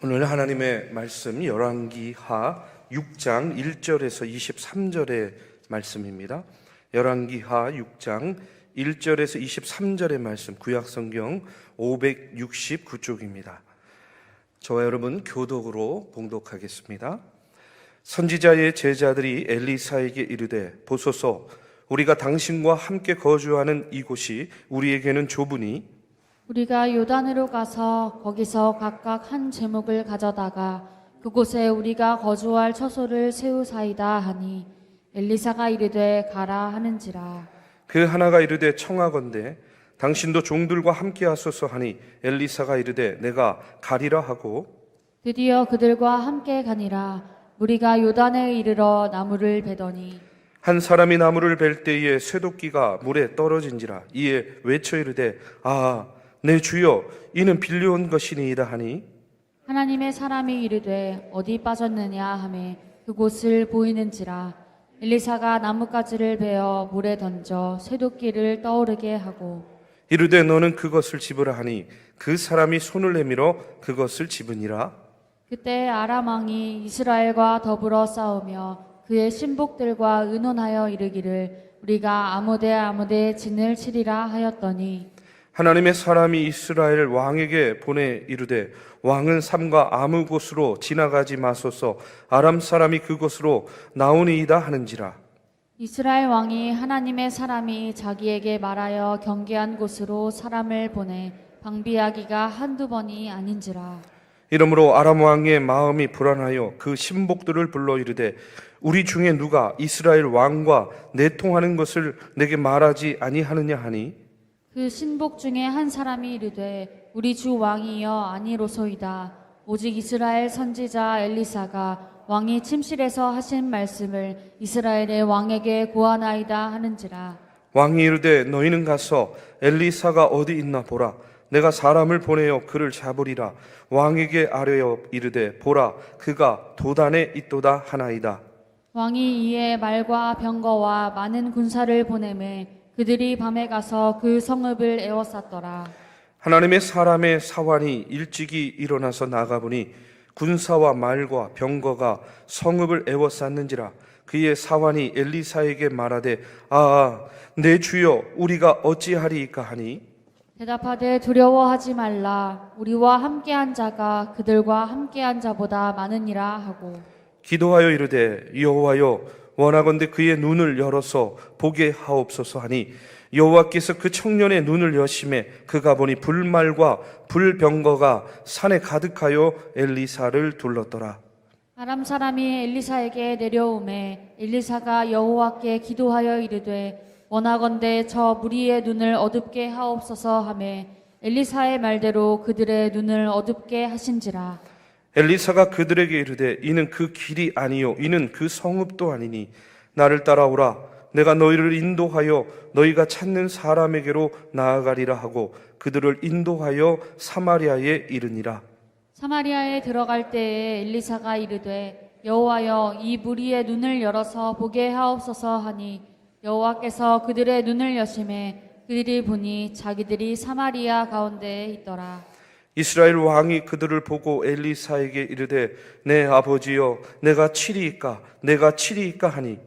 오늘 하나님의 말씀 열왕기하 6장 1절에서 23절의 말씀입니다. 열왕기하 6장 1절에서 23절의 말씀, 구약성경 569쪽입니다. 저와 여러분 교독으로 봉독하겠습니다. 선지자의 제자들이 엘리사에게 이르되, 보소서, 우리가 당신과 함께 거주하는 이곳이 우리에게는 좁으니 우리가 요단으로 가서 거기서 각각 한 제목을 가져다가 그곳에 우리가 거주할 처소를 세우사이다 하니, 엘리사가 이르되 가라 하는지라. 그 하나가 이르되 청하건대 당신도 종들과 함께 하소서 하니, 엘리사가 이르되 내가 가리라 하고 드디어 그들과 함께 가니라. 우리가 요단에 이르러 나무를 베더니 한 사람이 나무를 벨 때에 쇠도끼가 물에 떨어진지라. 이에 외쳐 이르되 내 주여, 이는 빌려온 것이니이다 하니, 하나님의 사람이 이르되 어디 빠졌느냐 하매 그곳을 보이는지라. 엘리사가 나뭇가지를 베어 물에 던져 쇠도끼를 떠오르게 하고 이르되 너는 그것을 집으라 하니, 그 사람이 손을 내밀어 그것을 집으니라. 그때 아람 왕이 이스라엘과 더불어 싸우며 그의 신복들과 의논하여 이르기를 우리가 아무데 진을 치리라 하였더니, 하나님의 사람이 이스라엘 왕에게 보내 이르되, 왕은 삼가 아무 곳으로 지나가지 마소서, 아람 사람이 그곳으로 나오니이다 하는지라. 이스라엘 왕이 하나님의 사람이 자기에게 말하여 경계한 곳으로 사람을 보내 방비하기가 한두 번이 아닌지라. 이러므로 아람 왕의 마음이 불안하여 그 신복들을 불러 이르되, 우리 중에 누가 이스라엘 왕과 내통하는 것을 내게 말하지 아니하느냐 하니, 그 신복 중에 한 사람이 이르되 우리 주 왕이여 아니로소이다. 오직 이스라엘 선지자 엘리사가 왕이 침실에서 하신 말씀을 이스라엘의 왕에게 고하나이다 하는지라. 왕이 이르되 너희는 가서 엘리사가 어디 있나 보라. 내가 사람을 보내어 그를 잡으리라. 왕에게 아뢰어 이르되, 보라, 그가 도단에 있도다 하나이다. 왕이 이에 말과 병거와 많은 군사를 보내매 그들이 밤에 가서 그 성읍을 에워쌌더라. 하나님의 사람의 사환이 일찍이 일어나서 나가보니 군사와 말과 병거가 성읍을 에워쌌는지라. 그의 사환이 엘리사에게 말하되, 내 주여, 우리가 어찌하리이까 하니, 대답하되 두려워하지 말라. 우리와 함께한 자가 그들과 함께한 자보다 많으니라 하고 기도하여 이르되, 여호와여, 원하건대 그의 눈을 열어서 보게 하옵소서 하니, 여호와께서 그 청년의 눈을 여심해 그가 보니 불말과 불병거가 산에 가득하여 엘리사를 둘렀더라. 아람 사람이 엘리사에게 내려오매 엘리사가 여호와께 기도하여 이르되 원하건대 저 무리의 눈을 어둡게 하옵소서 하매 엘리사의 말대로 그들의 눈을 어둡게 하신지라. 엘리사가 그들에게 이르되, 이는 그 길이 아니요 이는 그 성읍도 아니니 나를 따라오라. 내가 너희를 인도하여 너희가 찾는 사람에게로 나아가리라 하고 그들을 인도하여 사마리아에 이르니라. 사마리아에 들어갈 때에 엘리사가 이르되 여호와여, 이 무리의 눈을 열어서 보게 하옵소서 하니, 여호와께서 그들의 눈을 여심해 그들이 보니 자기들이 사마리아 가운데에 있더라. 이스라엘 왕이 그들을 보고 엘리사에게 이르되, 내 아버지여, 내가 치리이까 하니,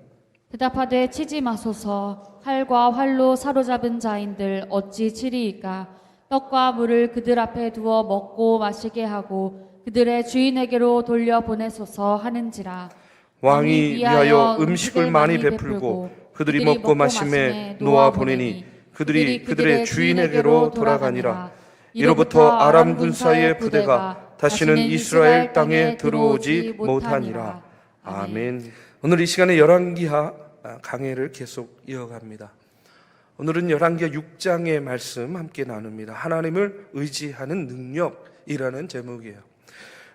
대답하되 치지 마소서. 칼과 활로 사로잡은 자인들 어찌 치리이까. 떡과 물을 그들 앞에 두어 먹고 마시게 하고 그들의 주인에게로 돌려보내소서 하는지라. 왕이 위하여 음식을 많이 베풀고 그들이 먹고 마심에 놓아 보내니 그들이 그들의 주인에게로 돌아가니라. 이로부터 아람 군사의 부대가 다시는 이스라엘 땅에 들어오지 못하니라. 아멘. 오늘 이 시간에 열왕기하 강해를 계속 이어갑니다. 오늘은 열왕기하 6장의 말씀 함께 나눕니다. 하나님을 의지하는 능력이라는 제목이에요.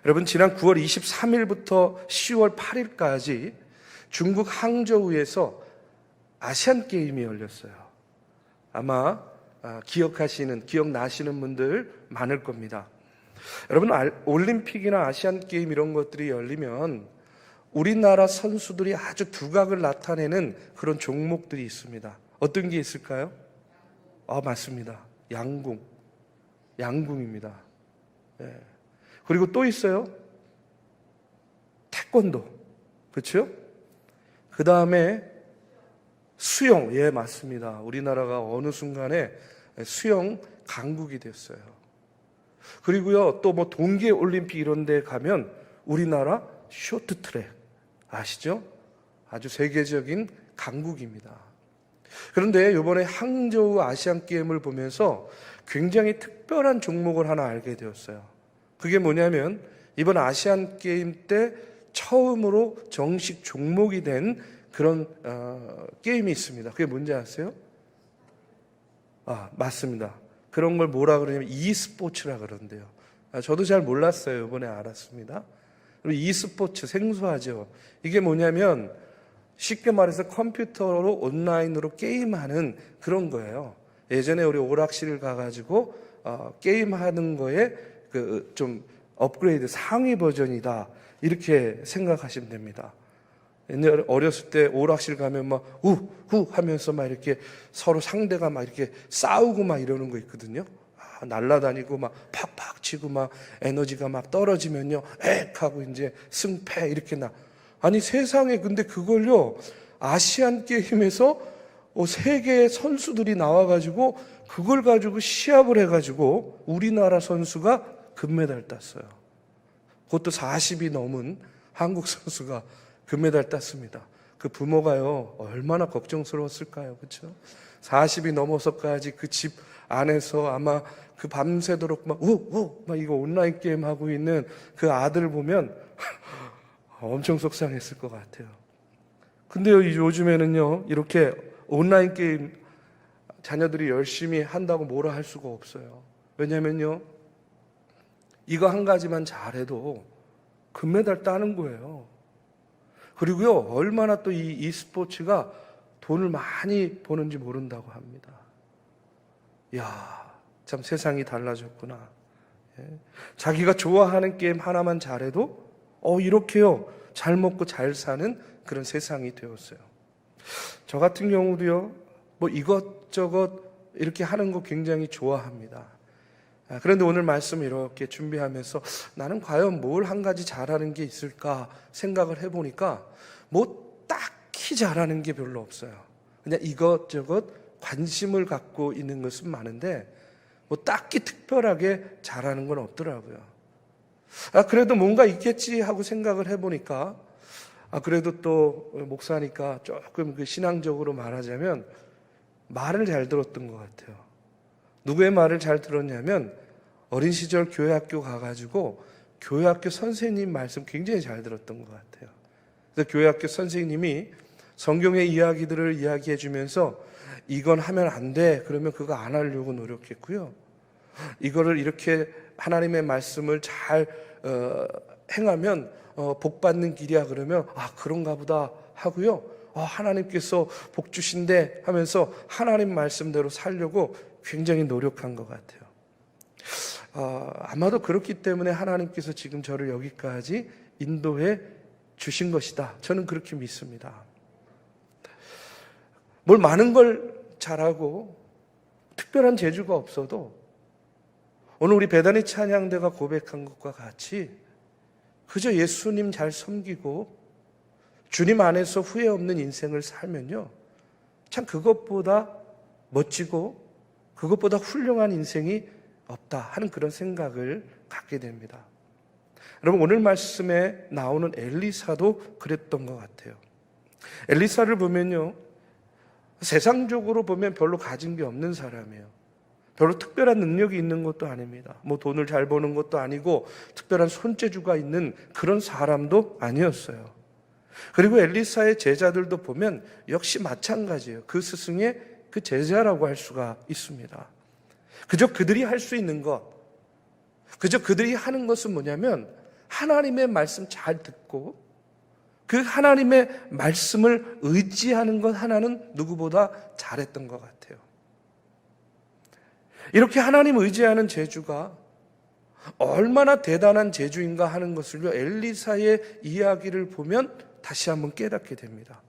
여러분, 지난 9월 23일부터 10월 8일까지 중국 항저우에서 아시안 게임이 열렸어요. 아마 기억나시는 분들 많을 겁니다. 여러분, 올림픽이나 아시안 게임 이런 것들이 열리면 우리나라 선수들이 아주 두각을 나타내는 그런 종목들이 있습니다. 어떤 게 있을까요? 맞습니다. 양궁입니다. 그리고 또 있어요. 태권도. 그렇죠? 그 다음에 수영. 예, 맞습니다. 우리나라가 어느 순간에 수영 강국이 됐어요. 그리고요, 또 뭐 동계 올림픽 이런 데 가면 우리나라 쇼트트랙 아시죠? 아주 세계적인 강국입니다. 그런데 이번에 항저우 아시안 게임을 보면서 굉장히 특별한 종목을 하나 알게 되었어요. 그게 뭐냐면 이번 아시안 게임 때 처음으로 정식 종목이 된 그런 게임이 있습니다. 그게 뭔지 아세요? 맞습니다. 그런 걸 뭐라 그러냐면 e스포츠라 그러는데요. 저도 잘 몰랐어요. 이번에 알았습니다. 그리고 e스포츠 생소하죠. 이게 뭐냐면 쉽게 말해서 컴퓨터로 온라인으로 게임하는 그런 거예요. 예전에 우리 오락실 가가지고 게임하는 거에 그 좀 업그레이드 상위 버전이다 이렇게 생각하시면 됩니다. 옛날 어렸을 때 오락실 가면 막 우후 하면서 막 이렇게 서로 상대가 막 이렇게 싸우고 막 이러는 거 있거든요. 날라다니고 막 팍팍 치고 막 에너지가 막 떨어지면요 액 하고 이제 승패 이렇게 아니 세상에 근데 그걸요 아시안 게임에서 세계 선수들이 나와가지고 그걸 가지고 시합을 해가지고 우리나라 선수가 금메달 땄어요. 그것도 40이 넘은 한국 선수가 금메달 땄습니다. 그 부모가요 얼마나 걱정스러웠을까요, 그렇죠? 40이 넘어서까지 그 집 안에서 아마 그 밤새도록 막 이거 온라인 게임 하고 있는 그 아들 보면 엄청 속상했을 것 같아요. 근데 요즘에는요 이렇게 온라인 게임 자녀들이 열심히 한다고 뭐라 할 수가 없어요. 왜냐면요 이거 한 가지만 잘해도 금메달 따는 거예요. 그리고요 얼마나 또 이 e스포츠가 돈을 많이 버는지 모른다고 합니다. 이야, 참 세상이 달라졌구나. 자기가 좋아하는 게임 하나만 잘해도 이렇게요 잘 먹고 잘 사는 그런 세상이 되었어요. 저 같은 경우도요 뭐 이것저것 이렇게 하는 거 굉장히 좋아합니다. 그런데 오늘 말씀 이렇게 준비하면서 나는 과연 뭘 한 가지 잘하는 게 있을까 생각을 해보니까 뭐 딱히 잘하는 게 별로 없어요. 그냥 이것저것 관심을 갖고 있는 것은 많은데 뭐 딱히 특별하게 잘하는 건 없더라고요. 그래도 뭔가 있겠지 하고 생각을 해보니까 그래도 또 목사니까 조금 그 신앙적으로 말하자면 말을 잘 들었던 것 같아요. 누구의 말을 잘 들었냐면 어린 시절 교회학교 가가지고 교회학교 선생님 말씀 굉장히 잘 들었던 것 같아요. 그래서 교회학교 선생님이 성경의 이야기들을 이야기해 주면서 이건 하면 안 돼. 그러면 그거 안 하려고 노력했고요. 이거를 이렇게 하나님의 말씀을 잘 행하면 복 받는 길이야. 그러면 그런가 보다 하고요. 하나님께서 복 주신대 하면서 하나님 말씀대로 살려고 굉장히 노력한 것 같아요. 아마도 그렇기 때문에 하나님께서 지금 저를 여기까지 인도해 주신 것이다. 저는 그렇게 믿습니다. 뭘 많은 걸 잘하고 특별한 재주가 없어도 오늘 우리 배단의 찬양대가 고백한 것과 같이 그저 예수님 잘 섬기고 주님 안에서 후회 없는 인생을 살면요 참 그것보다 멋지고 그것보다 훌륭한 인생이 없다 하는 그런 생각을 갖게 됩니다. 여러분 오늘 말씀에 나오는 엘리사도 그랬던 것 같아요. 엘리사를 보면요 세상적으로 보면 별로 가진 게 없는 사람이에요. 별로 특별한 능력이 있는 것도 아닙니다. 뭐 돈을 잘 버는 것도 아니고 특별한 손재주가 있는 그런 사람도 아니었어요. 그리고 엘리사의 제자들도 보면 역시 마찬가지예요. 그 스승의 그 제자라고 할 수가 있습니다. 그저 그들이 할 수 있는 것, 그저 그들이 하는 것은 뭐냐면 하나님의 말씀 잘 듣고 그 하나님의 말씀을 의지하는 것 하나는 누구보다 잘했던 것 같아요. 이렇게 하나님 의지하는 재주가 얼마나 대단한 재주인가 하는 것을요 엘리사의 이야기를 보면 다시 한번 깨닫게 됩니다.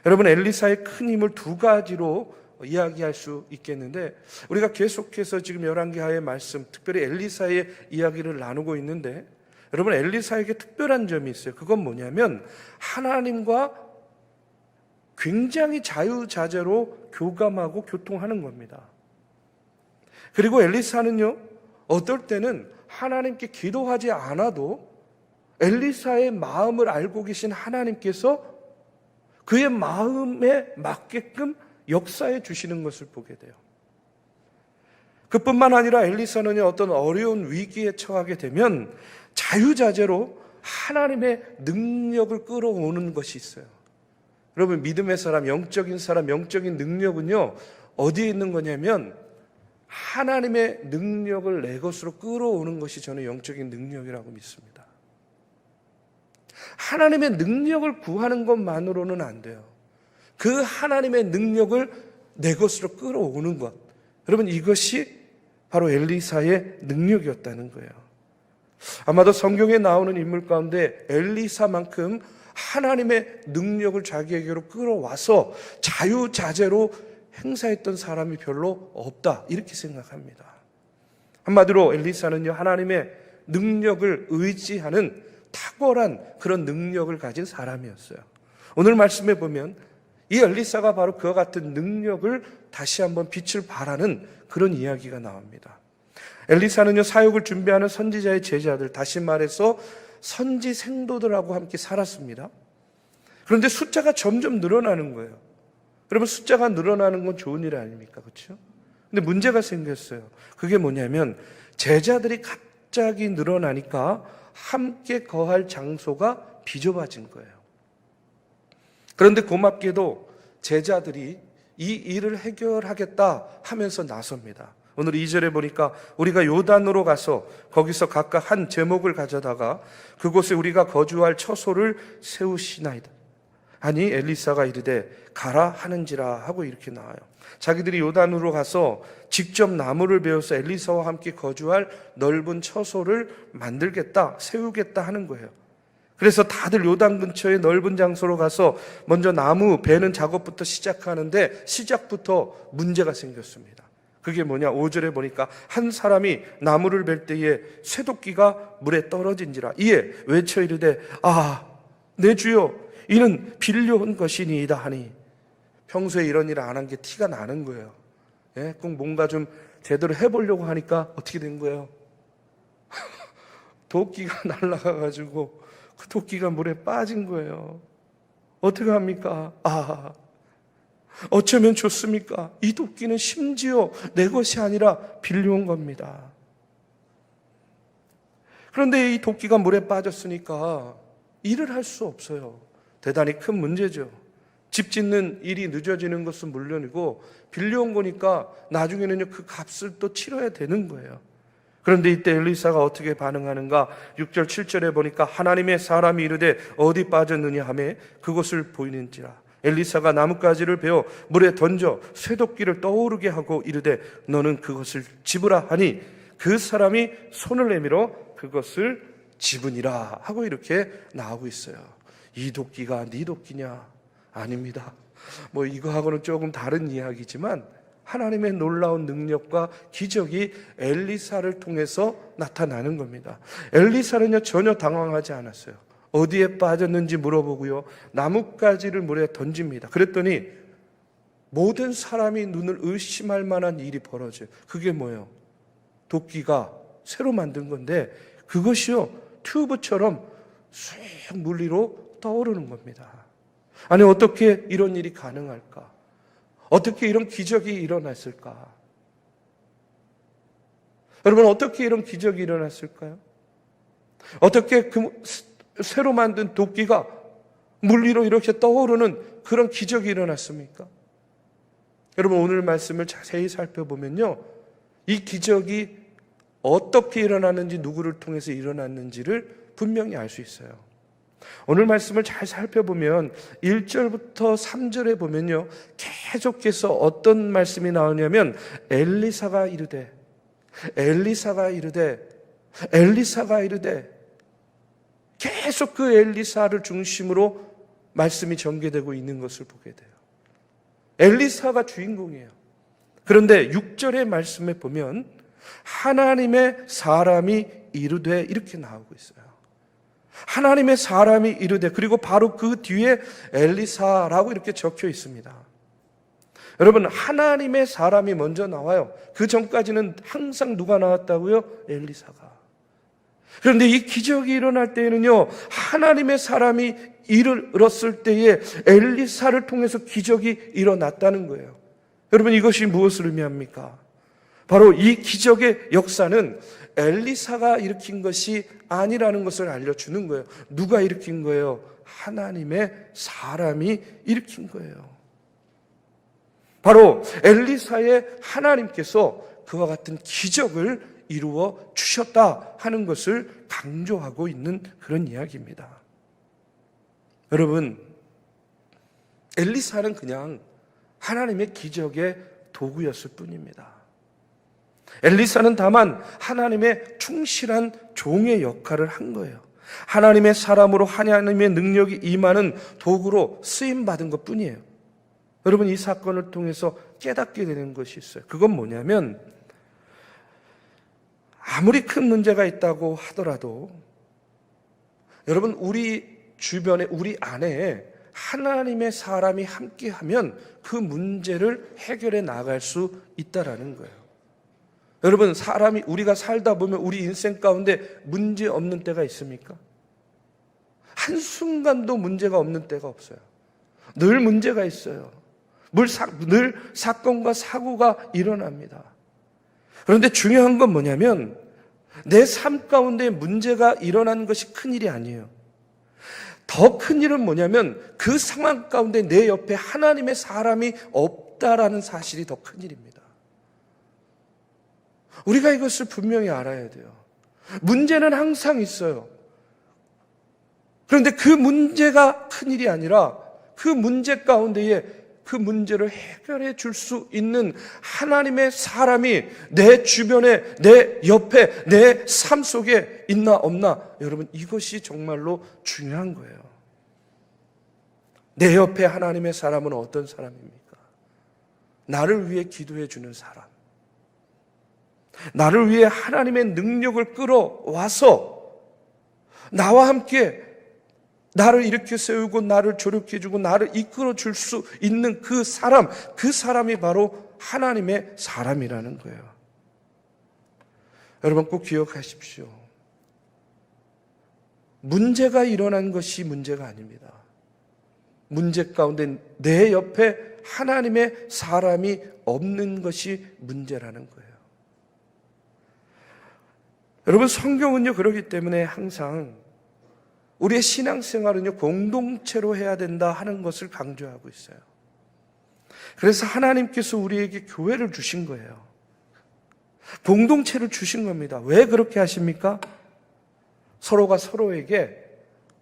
여러분 엘리사의 큰 힘을 두 가지로 이야기할 수 있겠는데, 우리가 계속해서 지금 열왕기하의 말씀, 특별히 엘리사의 이야기를 나누고 있는데, 여러분 엘리사에게 특별한 점이 있어요. 그건 뭐냐면 하나님과 굉장히 자유자재로 교감하고 교통하는 겁니다. 그리고 엘리사는요, 어떨 때는 하나님께 기도하지 않아도 엘리사의 마음을 알고 계신 하나님께서 그의 마음에 맞게끔 역사해 주시는 것을 보게 돼요. 그뿐만 아니라 엘리사는 어떤 어려운 위기에 처하게 되면 자유자재로 하나님의 능력을 끌어오는 것이 있어요. 여러분, 믿음의 사람, 영적인 능력은요, 어디에 있는 거냐면 하나님의 능력을 내 것으로 끌어오는 것이 저는 영적인 능력이라고 믿습니다. 하나님의 능력을 구하는 것만으로는 안 돼요. 그 하나님의 능력을 내 것으로 끌어오는 것, 여러분 이것이 바로 엘리사의 능력이었다는 거예요. 아마도 성경에 나오는 인물 가운데 엘리사만큼 하나님의 능력을 자기에게로 끌어와서 자유자재로 행사했던 사람이 별로 없다, 이렇게 생각합니다. 한마디로 엘리사는요, 하나님의 능력을 의지하는 탁월한 그런 능력을 가진 사람이었어요. 오늘 말씀에 보면 이 엘리사가 바로 그와 같은 능력을 다시 한번 빛을 발하는 그런 이야기가 나옵니다. 엘리사는요, 사역을 준비하는 선지자의 제자들, 다시 말해서 선지 생도들하고 함께 살았습니다. 그런데 숫자가 점점 늘어나는 거예요. 여러분, 숫자가 늘어나는 건 좋은 일 아닙니까? 그렇죠? 근데 문제가 생겼어요. 그게 뭐냐면 제자들이 갑자기 늘어나니까 함께 거할 장소가 비좁아진 거예요. 그런데 고맙게도 제자들이 이 일을 해결하겠다 하면서 나섭니다. 오늘 2절에 보니까 우리가 요단으로 가서 거기서 각각 한 제목을 가져다가 그곳에 우리가 거주할 처소를 세우시나이다 하니 엘리사가 이르되 가라 하는지라 하고 이렇게 나와요. 자기들이 요단으로 가서 직접 나무를 베어서 엘리사와 함께 거주할 넓은 처소를 만들겠다, 세우겠다 하는 거예요. 그래서 다들 요단 근처의 넓은 장소로 가서 먼저 나무 베는 작업부터 시작하는데 시작부터 문제가 생겼습니다. 그게 뭐냐? 5절에 보니까 한 사람이 나무를 벨 때에 쇠도끼가 물에 떨어진지라 이에 외쳐 이르되 내 주여 이는 빌려온 것이니이다 하니, 평소에 이런 일을 안 한 게 티가 나는 거예요. 꼭 뭔가 좀 제대로 해보려고 하니까 어떻게 된 거예요? 도끼가 날아가가지고 그 도끼가 물에 빠진 거예요. 어떻게 합니까? 어쩌면 좋습니까? 이 도끼는 심지어 내 것이 아니라 빌려온 겁니다. 그런데 이 도끼가 물에 빠졌으니까 일을 할 수 없어요. 대단히 큰 문제죠. 집 짓는 일이 늦어지는 것은 물론이고 빌려온 거니까 나중에는요, 그 값을 또 치러야 되는 거예요. 그런데 이때 엘리사가 어떻게 반응하는가? 6절 7절에 보니까 하나님의 사람이 이르되 어디 빠졌느냐 하며 그것을 보이는지라. 엘리사가 나뭇가지를 베어 물에 던져 쇠도끼를 떠오르게 하고 이르되 너는 그것을 집으라 하니 그 사람이 손을 내밀어 그것을 집으니라 하고 이렇게 나오고 있어요. 이 도끼가 네 도끼냐? 아닙니다. 이거하고는 조금 다른 이야기지만 하나님의 놀라운 능력과 기적이 엘리사를 통해서 나타나는 겁니다. 엘리사는요, 전혀 당황하지 않았어요. 어디에 빠졌는지 물어보고요, 나뭇가지를 물에 던집니다. 그랬더니 모든 사람이 눈을 의심할 만한 일이 벌어져요. 그게 뭐예요? 도끼가 새로 만든 건데 그것이요, 튜브처럼 쑥 물 위로 떠오르는 겁니다. 아니, 어떻게 이런 일이 가능할까? 어떻게 이런 기적이 일어났을까? 여러분, 어떻게 이런 기적이 일어났을까요? 어떻게 그 새로 만든 도끼가 물 위로 이렇게 떠오르는 그런 기적이 일어났습니까? 여러분, 오늘 말씀을 자세히 살펴보면요, 이 기적이 어떻게 일어났는지, 누구를 통해서 일어났는지를 분명히 알 수 있어요. 오늘 말씀을 잘 살펴보면 1절부터 3절에 보면요, 계속해서 어떤 말씀이 나오냐면 엘리사가 이르되 계속 그 엘리사를 중심으로 말씀이 전개되고 있는 것을 보게 돼요. 엘리사가 주인공이에요. 그런데 6절의 말씀에 보면 하나님의 사람이 이르되 이렇게 나오고 있어요. 하나님의 사람이 이르되, 그리고 바로 그 뒤에 엘리사라고 이렇게 적혀 있습니다. 여러분, 하나님의 사람이 먼저 나와요. 그 전까지는 항상 누가 나왔다고요? 엘리사가. 그런데 이 기적이 일어날 때에는요, 하나님의 사람이 이르렀을 때에 엘리사를 통해서 기적이 일어났다는 거예요. 여러분, 이것이 무엇을 의미합니까? 바로 이 기적의 역사는 엘리사가 일으킨 것이 아니라는 것을 알려주는 거예요. 누가 일으킨 거예요? 하나님의 사람이 일으킨 거예요. 바로 엘리사의 하나님께서 그와 같은 기적을 이루어 주셨다 하는 것을 강조하고 있는 그런 이야기입니다. 여러분, 엘리사는 그냥 하나님의 기적의 도구였을 뿐입니다. 엘리사는 다만 하나님의 충실한 종의 역할을 한 거예요. 하나님의 사람으로 하나님의 능력이 임하는 도구로 쓰임받은 것 뿐이에요. 여러분, 이 사건을 통해서 깨닫게 되는 것이 있어요. 그건 뭐냐면, 아무리 큰 문제가 있다고 하더라도 여러분, 우리 주변에, 우리 안에 하나님의 사람이 함께하면 그 문제를 해결해 나갈 수 있다라는 거예요. 여러분, 우리가 살다 보면 우리 인생 가운데 문제 없는 때가 있습니까? 한순간도 문제가 없는 때가 없어요. 늘 문제가 있어요. 늘 사건과 사고가 일어납니다. 그런데 중요한 건 뭐냐면, 내 삶 가운데 문제가 일어나는 것이 큰일이 아니에요. 더 큰 일은 뭐냐면, 그 상황 가운데 내 옆에 하나님의 사람이 없다라는 사실이 더 큰 일입니다. 우리가 이것을 분명히 알아야 돼요. 문제는 항상 있어요. 그런데 그 문제가 큰일이 아니라 그 문제 가운데에 그 문제를 해결해 줄 수 있는 하나님의 사람이 내 주변에, 내 옆에, 내 삶 속에 있나 없나, 여러분, 이것이 정말로 중요한 거예요. 내 옆에 하나님의 사람은 어떤 사람입니까? 나를 위해 기도해 주는 사람, 나를 위해 하나님의 능력을 끌어와서 나와 함께 나를 일으켜 세우고 나를 조력해주고 나를 이끌어줄 수 있는 그 사람이 바로 하나님의 사람이라는 거예요. 여러분, 꼭 기억하십시오. 문제가 일어난 것이 문제가 아닙니다. 문제 가운데 내 옆에 하나님의 사람이 없는 것이 문제라는 거예요. 여러분, 성경은요, 그렇기 때문에 항상 우리의 신앙생활은요, 공동체로 해야 된다 하는 것을 강조하고 있어요. 그래서 하나님께서 우리에게 교회를 주신 거예요. 공동체를 주신 겁니다. 왜 그렇게 하십니까? 서로가 서로에게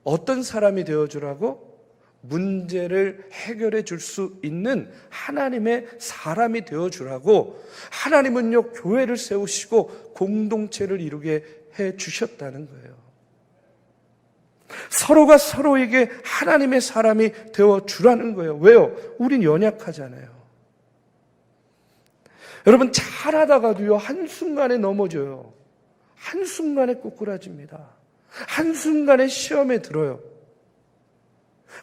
어떤 사람이 되어주라고? 문제를 해결해 줄 수 있는 하나님의 사람이 되어주라고 하나님은요, 교회를 세우시고 공동체를 이루게 해 주셨다는 거예요. 서로가 서로에게 하나님의 사람이 되어주라는 거예요. 왜요? 우린 연약하잖아요. 여러분, 잘하다가도요, 한순간에 넘어져요. 한순간에 꼬꾸라집니다. 한순간에 시험에 들어요.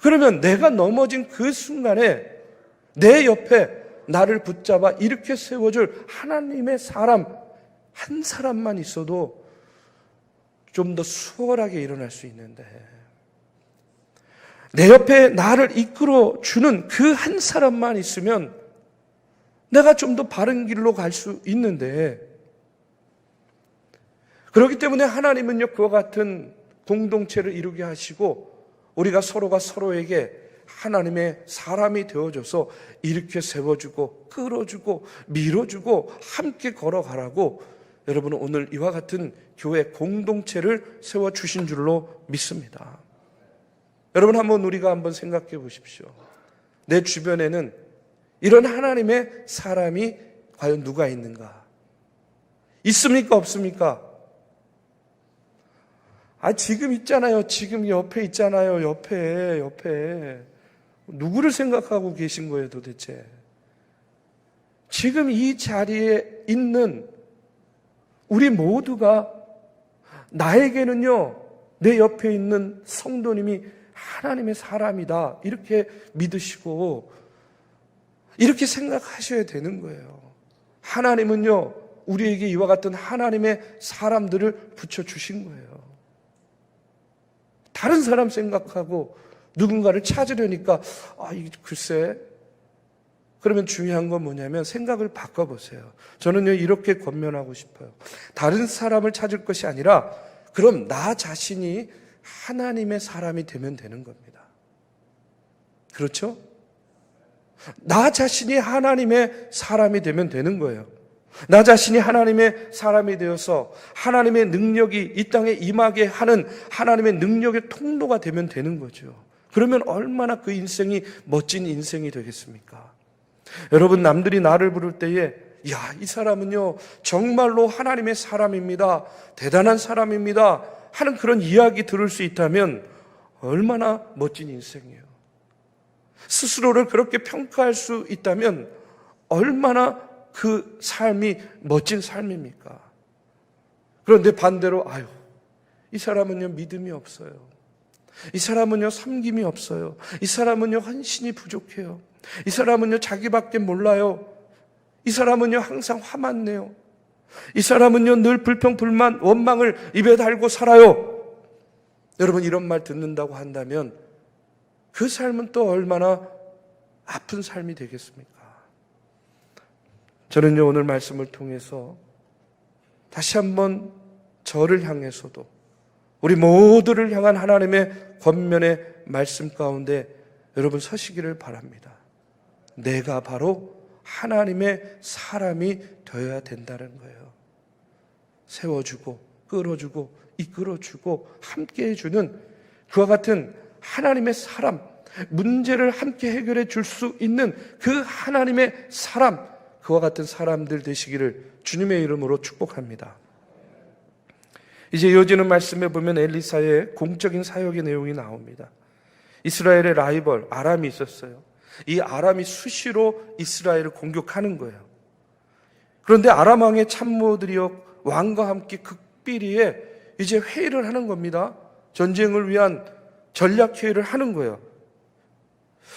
그러면 내가 넘어진 그 순간에 내 옆에 나를 붙잡아 이렇게 세워줄 하나님의 사람 한 사람만 있어도 좀 더 수월하게 일어날 수 있는데, 내 옆에 나를 이끌어주는 그 한 사람만 있으면 내가 좀 더 바른 길로 갈 수 있는데, 그렇기 때문에 하나님은요, 그와 같은 공동체를 이루게 하시고 우리가 서로가 서로에게 하나님의 사람이 되어줘서 이렇게 세워주고 끌어주고 밀어주고 함께 걸어가라고 여러분은 오늘 이와 같은 교회 공동체를 세워주신 줄로 믿습니다. 여러분, 우리가 한번 생각해 보십시오. 내 주변에는 이런 하나님의 사람이 과연 누가 있는가? 있습니까? 없습니까? 지금 있잖아요. 지금 옆에 있잖아요. 옆에. 누구를 생각하고 계신 거예요, 도대체? 지금 이 자리에 있는 우리 모두가 나에게는요, 내 옆에 있는 성도님이 하나님의 사람이다, 이렇게 믿으시고 이렇게 생각하셔야 되는 거예요. 하나님은요, 우리에게 이와 같은 하나님의 사람들을 붙여주신 거예요. 다른 사람 생각하고 누군가를 찾으려니까 글쎄, 그러면 중요한 건 뭐냐면 생각을 바꿔보세요. 저는요, 이렇게 권면하고 싶어요. 다른 사람을 찾을 것이 아니라 그럼 나 자신이 하나님의 사람이 되면 되는 겁니다. 그렇죠? 나 자신이 하나님의 사람이 되면 되는 거예요. 나 자신이 하나님의 사람이 되어서 하나님의 능력이 이 땅에 임하게 하는 하나님의 능력의 통로가 되면 되는 거죠. 그러면 얼마나 그 인생이 멋진 인생이 되겠습니까? 여러분, 남들이 나를 부를 때에 이 사람은요, 정말로 하나님의 사람입니다, 대단한 사람입니다 하는 그런 이야기 들을 수 있다면 얼마나 멋진 인생이에요. 스스로를 그렇게 평가할 수 있다면 얼마나 그 삶이 멋진 삶입니까? 그런데 반대로 이 사람은요, 믿음이 없어요. 이 사람은요, 섬김이 없어요. 이 사람은요, 헌신이 부족해요. 이 사람은요, 자기밖에 몰라요. 이 사람은요, 항상 화만 내요. 이 사람은요, 늘 불평불만 원망을 입에 달고 살아요. 여러분, 이런 말 듣는다고 한다면 그 삶은 또 얼마나 아픈 삶이 되겠습니까? 저는요, 오늘 말씀을 통해서 다시 한번 저를 향해서도 우리 모두를 향한 하나님의 권면의 말씀 가운데 여러분 서시기를 바랍니다. 내가 바로 하나님의 사람이 되어야 된다는 거예요. 세워주고 끌어주고 이끌어주고 함께 해주는 그와 같은 하나님의 사람, 문제를 함께 해결해 줄 수 있는 그 하나님의 사람, 그와 같은 사람들 되시기를 주님의 이름으로 축복합니다. 이제 이어지는 말씀에 보면 엘리사의 공적인 사역의 내용이 나옵니다. 이스라엘의 라이벌 아람이 있었어요. 이 아람이 수시로 이스라엘을 공격하는 거예요. 그런데 아람 왕의 참모들이요, 왕과 함께 극비리에 이제 회의를 하는 겁니다. 전쟁을 위한 전략 회의를 하는 거예요.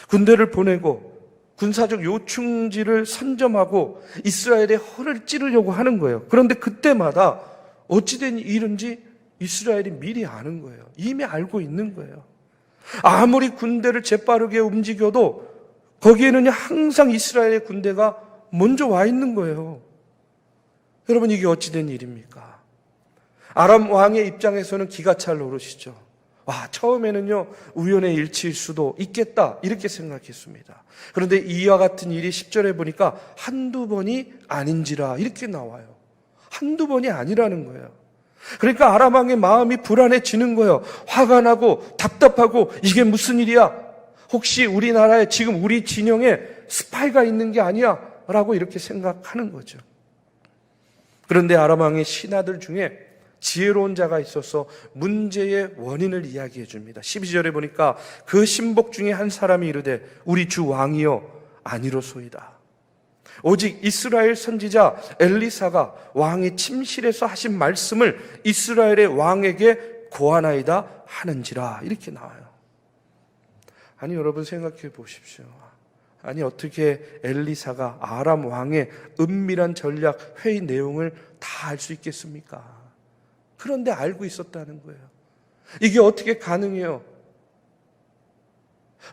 군대를 보내고 군사적 요충지를 선점하고 이스라엘의 허를 찌르려고 하는 거예요. 그런데 그때마다 어찌된 일인지 이스라엘이 미리 아는 거예요. 이미 알고 있는 거예요. 아무리 군대를 재빠르게 움직여도 거기에는 항상 이스라엘의 군대가 먼저 와 있는 거예요. 여러분, 이게 어찌된 일입니까? 아람 왕의 입장에서는 기가 찰 노릇이죠. 처음에는요, 우연의 일치일 수도 있겠다, 이렇게 생각했습니다. 그런데 이와 같은 일이 10절에 보니까 한두 번이 아닌지라 이렇게 나와요. 한두 번이 아니라는 거예요. 그러니까 아람 왕의 마음이 불안해지는 거예요. 화가 나고 답답하고 이게 무슨 일이야? 혹시 우리나라에 지금 우리 진영에 스파이가 있는 게 아니야? 라고 이렇게 생각하는 거죠. 그런데 아람 왕의 신하들 중에 지혜로운 자가 있어서 문제의 원인을 이야기해 줍니다. 12절에 보니까 그 신복 중에 한 사람이 이르되 우리 주 왕이여 아니로소이다. 오직 이스라엘 선지자 엘리사가 왕의 침실에서 하신 말씀을 이스라엘의 왕에게 고하나이다 하는지라, 이렇게 나와요. 아니, 여러분 생각해 보십시오. 아니, 어떻게 엘리사가 아람 왕의 은밀한 전략 회의 내용을 다 알 수 있겠습니까? 그런데 알고 있었다는 거예요. 이게 어떻게 가능해요?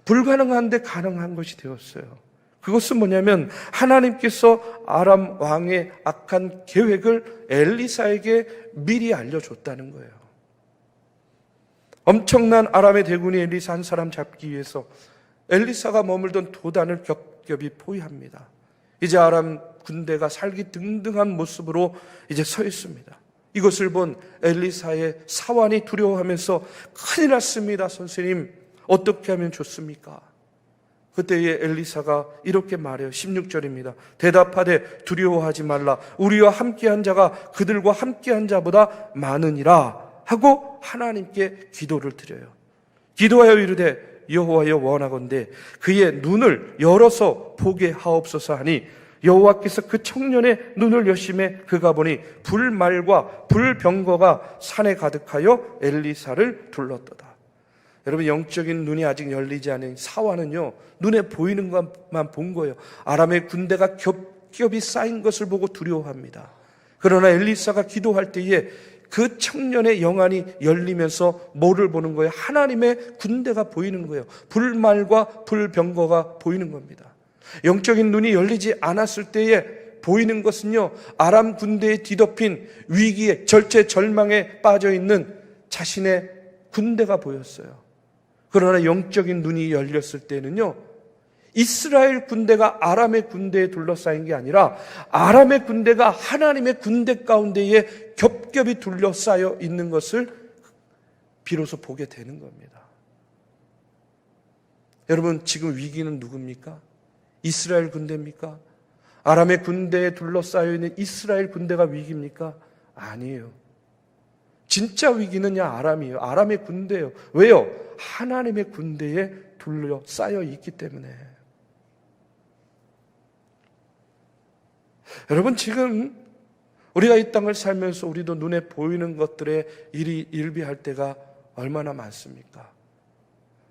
불가능한데 가능한 것이 되었어요. 그것은 뭐냐면 하나님께서 아람 왕의 악한 계획을 엘리사에게 미리 알려줬다는 거예요. 엄청난 아람의 대군이 엘리사 한 사람 잡기 위해서 엘리사가 머물던 도단을 겹겹이 포위합니다. 이제 아람 군대가 살기등등한 모습으로 이제 서 있습니다. 이것을 본 엘리사의 사환이 두려워하면서 큰일 났습니다. 선생님, 어떻게 하면 좋습니까? 그때에 엘리사가 이렇게 말해요. 16절입니다. 대답하되 두려워하지 말라. 우리와 함께한 자가 그들과 함께한 자보다 많으니라 하고 하나님께 기도를 드려요. 기도하여 이르되 여호와여 원하건대 그의 눈을 열어서 보게 하옵소서 하니 여호와께서 그 청년의 눈을 여심해 그가 보니 불말과 불병거가 산에 가득하여 엘리사를 둘렀도다. 여러분, 영적인 눈이 아직 열리지 않은 사화는요, 눈에 보이는 것만 본 거예요. 아람의 군대가 겹겹이 쌓인 것을 보고 두려워합니다. 그러나 엘리사가 기도할 때에 그 청년의 영안이 열리면서 뭐를 보는 거예요? 하나님의 군대가 보이는 거예요. 불말과 불병거가 보이는 겁니다. 영적인 눈이 열리지 않았을 때에 보이는 것은요, 아람 군대에 뒤덮인 위기에, 절체절망에 빠져있는 자신의 군대가 보였어요. 그러나 영적인 눈이 열렸을 때는요, 이스라엘 군대가 아람의 군대에 둘러싸인 게 아니라 아람의 군대가 하나님의 군대 가운데에 겹겹이 둘러싸여 있는 것을 비로소 보게 되는 겁니다. 여러분, 지금 위기는 누굽니까? 이스라엘 군대입니까? 아람의 군대에 둘러싸여 있는 이스라엘 군대가 위기입니까? 아니에요. 진짜 위기는요, 아람이에요. 아람의 군대예요. 왜요? 하나님의 군대에 둘러싸여 있기 때문에. 여러분, 지금 우리가 이 땅을 살면서 우리도 눈에 보이는 것들에 일비할 때가 얼마나 많습니까?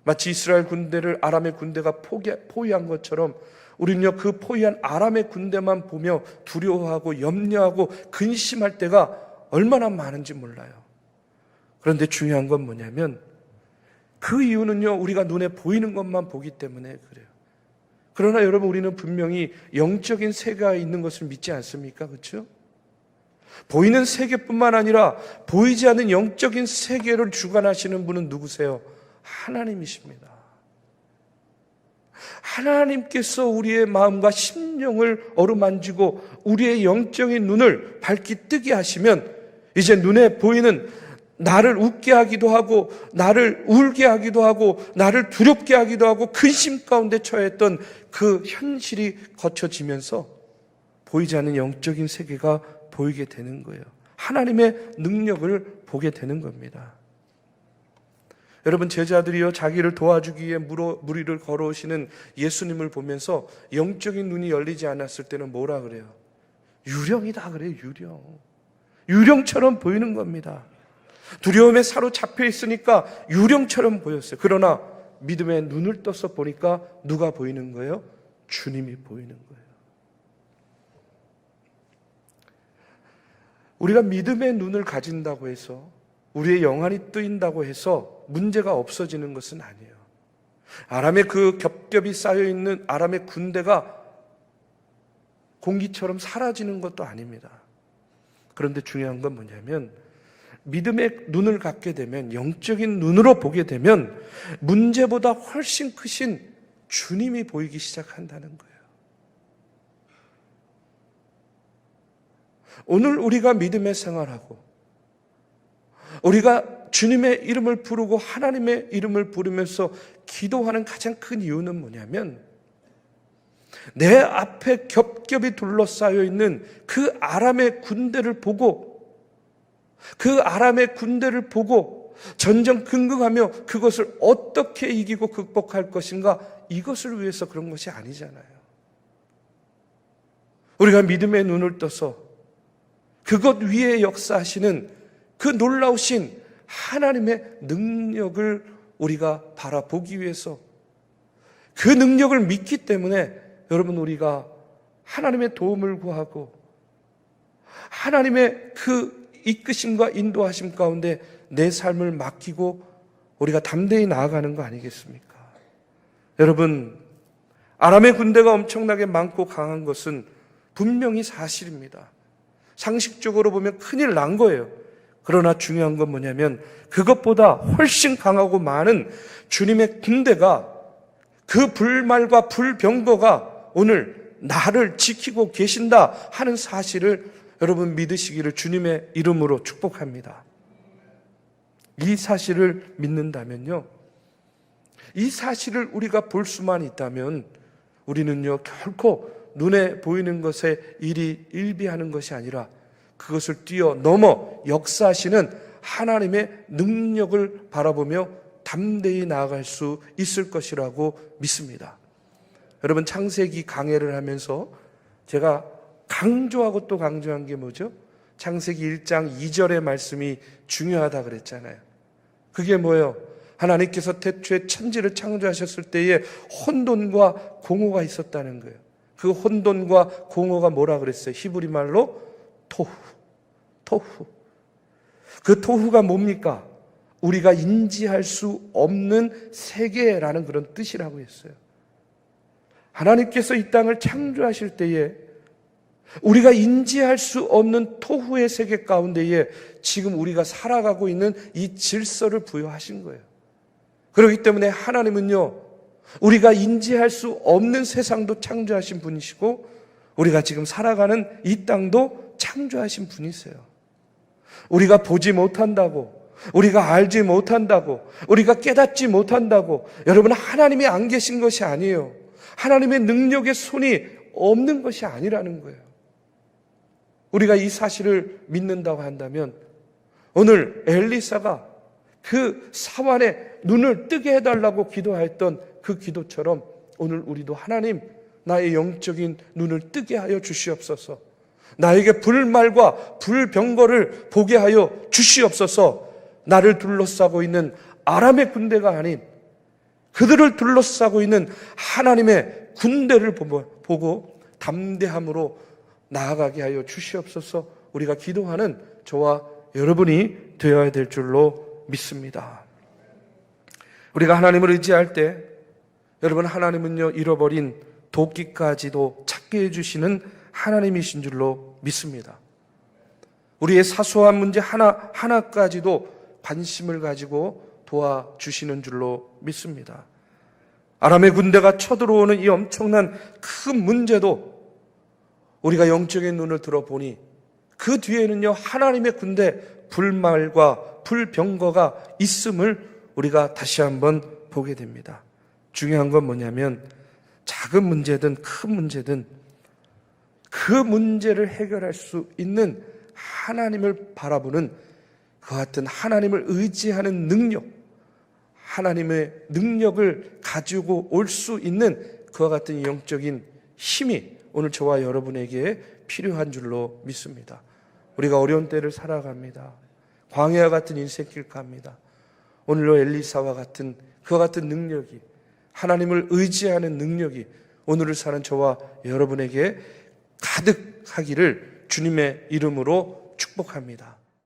마치 이스라엘 군대를 아람의 군대가 포위한 것처럼 우리는요, 그 포위한 아람의 군대만 보며 두려워하고 염려하고 근심할 때가 얼마나 많은지 몰라요. 그런데 중요한 건 뭐냐면 그 이유는요, 우리가 눈에 보이는 것만 보기 때문에 그래요. 그러나 여러분, 우리는 분명히 영적인 세계가 있는 것을 믿지 않습니까? 그렇죠? 보이는 세계뿐만 아니라 보이지 않는 영적인 세계를 주관하시는 분은 누구세요? 하나님이십니다. 하나님께서 우리의 마음과 심령을 어루만지고 우리의 영적인 눈을 밝히 뜨게 하시면 이제 눈에 보이는 나를 웃게 하기도 하고 나를 울게 하기도 하고 나를 두렵게 하기도 하고 근심 가운데 처했던 그 현실이 거쳐지면서 보이지 않는 영적인 세계가 보이게 되는 거예요. 하나님의 능력을 보게 되는 겁니다. 여러분, 제자들이요, 자기를 도와주기 위해 무리를 걸어오시는 예수님을 보면서 영적인 눈이 열리지 않았을 때는 뭐라 그래요? 유령이다 그래요. 유령처럼 보이는 겁니다. 두려움에 사로잡혀 있으니까 유령처럼 보였어요. 그러나 믿음의 눈을 떠서 보니까 누가 보이는 거예요? 주님이 보이는 거예요. 우리가 믿음의 눈을 가진다고 해서 우리의 영안이 뜨인다고 해서 문제가 없어지는 것은 아니에요. 아람의 그 겹겹이 쌓여있는 아람의 군대가 공기처럼 사라지는 것도 아닙니다. 그런데 중요한 건 뭐냐면 믿음의 눈을 갖게 되면, 영적인 눈으로 보게 되면 문제보다 훨씬 크신 주님이 보이기 시작한다는 거예요. 오늘 우리가 믿음의 생활하고 우리가 주님의 이름을 부르고 하나님의 이름을 부르면서 기도하는 가장 큰 이유는 뭐냐면 내 앞에 겹겹이 둘러싸여 있는 그 아람의 군대를 보고 전전긍긍하며 그것을 어떻게 이기고 극복할 것인가, 이것을 위해서 그런 것이 아니잖아요. 우리가 믿음의 눈을 떠서 그것 위에 역사하시는 그 놀라우신 하나님의 능력을 우리가 바라보기 위해서, 그 능력을 믿기 때문에 여러분, 우리가 하나님의 도움을 구하고 하나님의 그 이끄심과 인도하심 가운데 내 삶을 맡기고 우리가 담대히 나아가는 거 아니겠습니까? 여러분, 아람의 군대가 엄청나게 많고 강한 것은 분명히 사실입니다. 상식적으로 보면 큰일 난 거예요. 그러나 중요한 건 뭐냐면 그것보다 훨씬 강하고 많은 주님의 군대가, 그 불말과 불병거가 오늘 나를 지키고 계신다 하는 사실을 여러분 믿으시기를 주님의 이름으로 축복합니다. 이 사실을 믿는다면요, 이 사실을 우리가 볼 수만 있다면 우리는요, 결코 눈에 보이는 것에 일비하는 것이 아니라 그것을 뛰어넘어 역사하시는 하나님의 능력을 바라보며 담대히 나아갈 수 있을 것이라고 믿습니다. 여러분, 창세기 강해를 하면서 제가 강조하고 또 강조한 게 뭐죠? 창세기 1장 2절의 말씀이 중요하다 그랬잖아요. 그게 뭐예요? 하나님께서 태초에 천지를 창조하셨을 때에 혼돈과 공허가 있었다는 거예요. 그 혼돈과 공허가 뭐라 그랬어요? 히브리 말로 토후. 그 토후가 뭡니까? 우리가 인지할 수 없는 세계라는 그런 뜻이라고 했어요. 하나님께서 이 땅을 창조하실 때에 우리가 인지할 수 없는 토후의 세계 가운데에 지금 우리가 살아가고 있는 이 질서를 부여하신 거예요. 그렇기 때문에 하나님은요, 우리가 인지할 수 없는 세상도 창조하신 분이시고 우리가 지금 살아가는 이 땅도 창조하신 분이세요. 우리가 보지 못한다고, 우리가 알지 못한다고, 우리가 깨닫지 못한다고 여러분, 하나님이 안 계신 것이 아니에요. 하나님의 능력의 손이 없는 것이 아니라는 거예요. 우리가 이 사실을 믿는다고 한다면 오늘 엘리사가 그 사환의 눈을 뜨게 해달라고 기도했던 그 기도처럼 오늘 우리도 하나님, 나의 영적인 눈을 뜨게 하여 주시옵소서. 나에게 불말과 불병거를 보게 하여 주시옵소서. 나를 둘러싸고 있는 아람의 군대가 아닌 그들을 둘러싸고 있는 하나님의 군대를 보고 담대함으로 나아가게 하여 주시옵소서. 우리가 기도하는 저와 여러분이 되어야 될 줄로 믿습니다. 우리가 하나님을 의지할 때 여러분, 하나님은요, 잃어버린 도끼까지도 찾게 해주시는 하나님이신 줄로 믿습니다. 우리의 사소한 문제 하나까지도 관심을 가지고 도와주시는 줄로 믿습니다. 아람의 군대가 쳐들어오는 이 엄청난 큰 문제도 우리가 영적인 눈을 들어보니 그 뒤에는요, 하나님의 군대, 불말과 불병거가 있음을 우리가 다시 한번 보게 됩니다. 중요한 건 뭐냐면 작은 문제든 큰 문제든 그 문제를 해결할 수 있는 하나님을 바라보는 그 같은 하나님을 의지하는 능력, 하나님의 능력을 가지고 올 수 있는 그와 같은 영적인 힘이 오늘 저와 여러분에게 필요한 줄로 믿습니다. 우리가 어려운 때를 살아갑니다. 광야와 같은 인생길 갑니다. 오늘로 엘리사와 같은 그와 같은 능력이, 하나님을 의지하는 능력이 오늘을 사는 저와 여러분에게 가득하기를 주님의 이름으로 축복합니다.